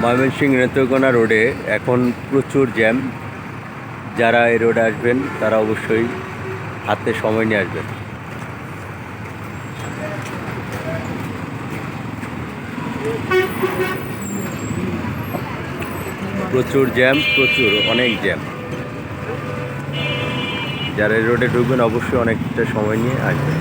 ময়মনসিংহ নেত্রকোনা রোডে এখন প্রচুর জ্যাম। যারা এই রোডে আসবেন তারা অবশ্যই হাতে সময় নিয়ে আসবেন। প্রচুর জ্যাম, প্রচুর অনেক জ্যাম। যারা এই রোডে ঢুকবেন অবশ্যই অনেকটা সময় নিয়ে আসবেন।